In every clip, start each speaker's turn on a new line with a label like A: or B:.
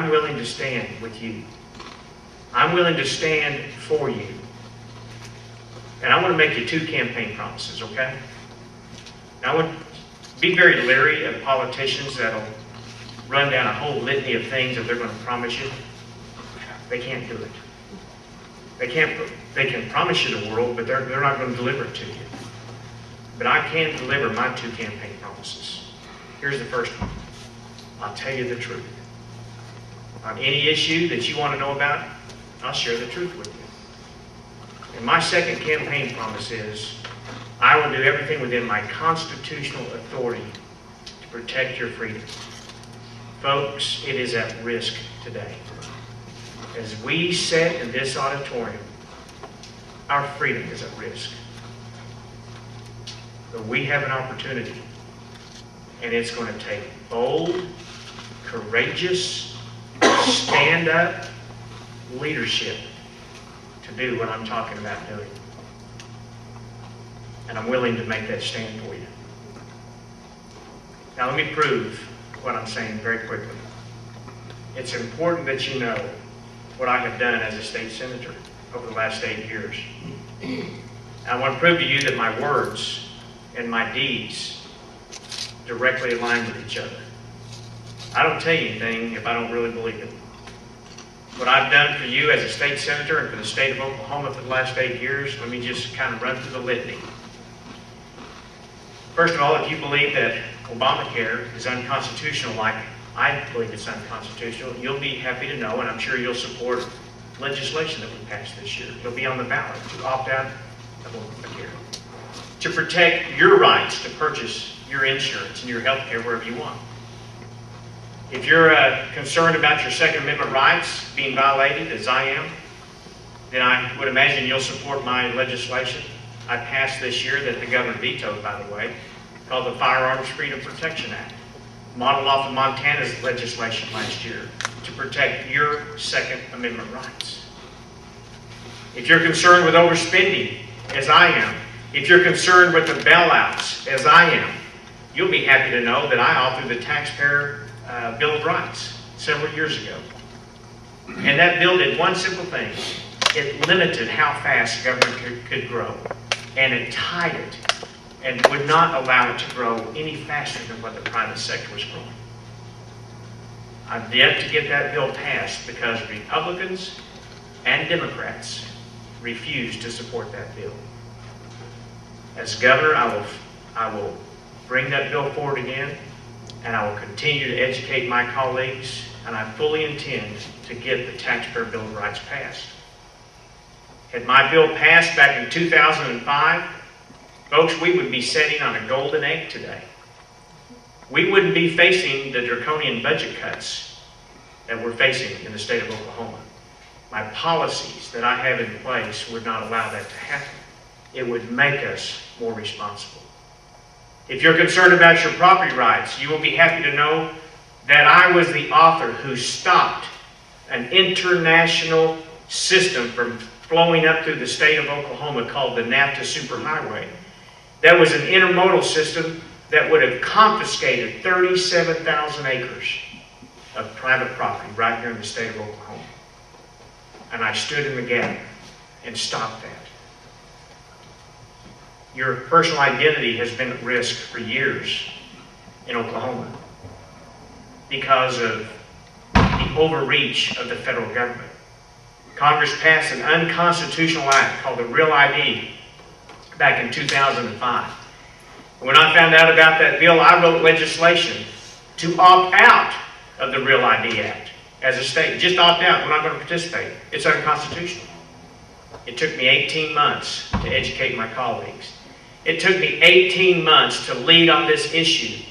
A: I'm willing to stand with you. I'm willing to stand for you. And I want to make you 2 campaign promises, okay? Now, I would be very leery of politicians that'll run down a whole litany of things that they're going to promise you. They can't do it. They can promise you the world, but they're not going to deliver it to you. But I can deliver my 2 campaign promises. Here's the first one. I'll tell you the truth. On any issue that you want to know about, I'll share the truth with you. And my second campaign promise is, I will do everything within my constitutional authority to protect your freedom. Folks, it is at risk today. As we sit in this auditorium, our freedom is at risk. But we have an opportunity, and it's going to take bold, courageous, stand-up leadership to do what I'm talking about doing. And I'm willing to make that stand for you. Now let me prove what I'm saying very quickly. It's important that you know what I have done as a state senator over the last 8 years. I want to prove to you that my words and my deeds directly align with each other. I don't tell you anything if I don't really believe it. What I've done for you as a state senator and for the state of Oklahoma for the last 8 years, let me just kind of run through the litany. First of all, if you believe that Obamacare is unconstitutional, like I believe it's unconstitutional, you'll be happy to know, and I'm sure you'll support legislation that we passed this year. It'll be on the ballot to opt out of Obamacare, to protect your rights to purchase your insurance and your health care wherever you want. If you're concerned about your Second Amendment rights being violated, as I am, then I would imagine you'll support my legislation I passed this year that the governor vetoed, by the way, called the Firearms Freedom Protection Act, modeled off of Montana's legislation last year to protect your Second Amendment rights. If you're concerned with overspending, as I am, if you're concerned with the bailouts, as I am, you'll be happy to know that I authored the Taxpayer Bill of Rights several years ago. And that bill did one simple thing. It limited how fast government could grow. And it tied it and would not allow it to grow any faster than what the private sector was growing. I've yet to get that bill passed because Republicans and Democrats refused to support that bill. As governor, I will bring that bill forward again, and I will continue to educate my colleagues, and I fully intend to get the Taxpayer Bill of Rights passed. Had my bill passed back in 2005, folks, we would be sitting on a golden egg today. We wouldn't be facing the draconian budget cuts that we're facing in the state of Oklahoma. My policies that I have in place would not allow that to happen. It would make us more responsible. If you're concerned about your property rights, you will be happy to know that I was the author who stopped an international system from flowing up through the state of Oklahoma called the NAFTA Superhighway. That was an intermodal system that would have confiscated 37,000 acres of private property right here in the state of Oklahoma. And I stood in the gap and stopped that. Your personal identity has been at risk for years in Oklahoma because of the overreach of the federal government. Congress passed an unconstitutional act called the Real ID back in 2005. When I found out about that bill, I wrote legislation to opt out of the Real ID Act as a state. Just opt out. We're not going to participate. It's unconstitutional. It took me 18 months to educate my colleagues. It took me 18 months to lead on this issue.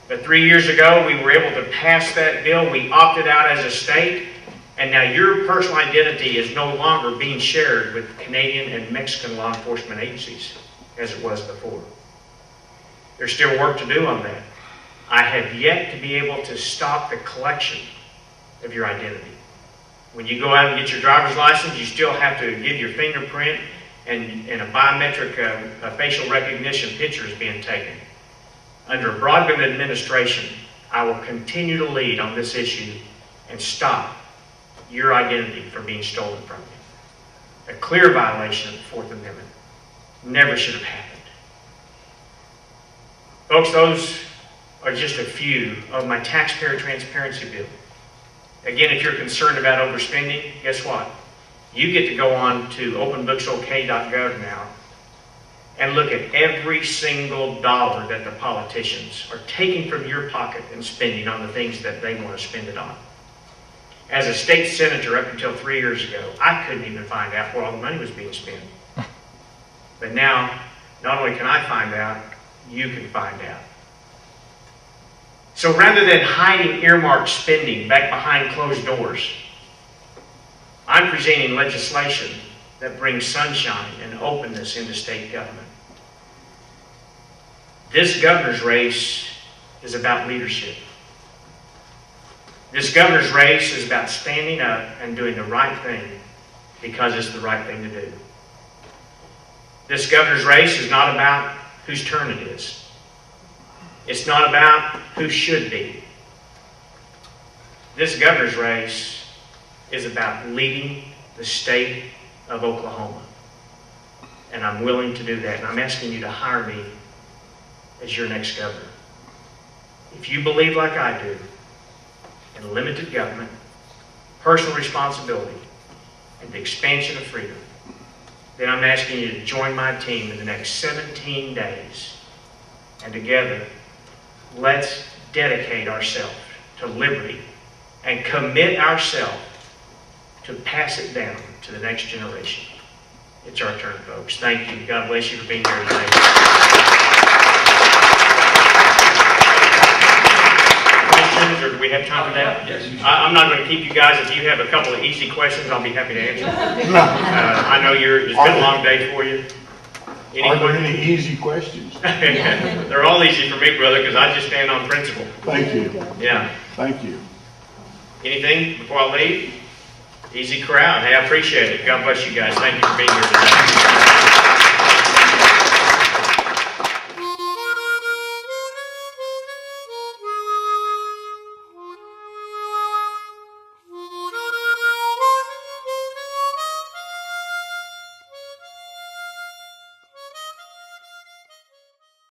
A: But 3 years ago, we were able to pass that bill. We opted out as a state. And now your personal identity is no longer being shared with Canadian and Mexican law enforcement agencies as it was before. There's still work to do on that. I have yet to be able to stop the collection of your identity. When you go out and get your driver's license, you still have to give your fingerprint and a biometric facial recognition picture is being taken. Under a Brogdon administration, I will continue to lead on this issue and stop your identity from being stolen from you. A clear violation of the Fourth Amendment. Never should have happened. Folks, those are just a few of my taxpayer transparency bill. Again, if you're concerned about overspending, guess what? You get to go on to openbooksok.gov now and look at every single dollar that the politicians are taking from your pocket and spending on the things that they want to spend it on. As a state senator up until 3 years ago, I couldn't even find out where all the money was being spent. But now, not only can I find out, you can find out. So rather than hiding earmarked spending back behind closed doors, I'm presenting legislation that brings sunshine and openness into state government. This governor's race is about leadership. This governor's race is about standing up and doing the right thing because it's the right thing to do. This governor's race is not about whose turn it is. It's not about who should be. This governor's race is about leading the state of Oklahoma. And I'm willing to do that. And I'm asking you to hire me as your next governor. If you believe like I do in limited government, personal responsibility, and the expansion of freedom, then I'm asking you to join my team in the next 17 days. And together, let's dedicate ourselves to liberty and commit ourselves to pass it down to the next generation. It's our turn, folks. Thank you. God bless you for being here today. Questions, or do we have time for that?
B: Yes.
A: I'm not going to keep you guys. If you have a couple of easy questions, I'll be happy to answer. I know it's been a long day for you.
C: Are there any easy questions?
A: They're all easy for me, brother, because I just stand on principle.
C: Thank you.
A: Yeah.
C: Thank you.
A: Anything before I leave? Easy crowd. Hey, I appreciate it. God bless you guys. Thank you for being here today.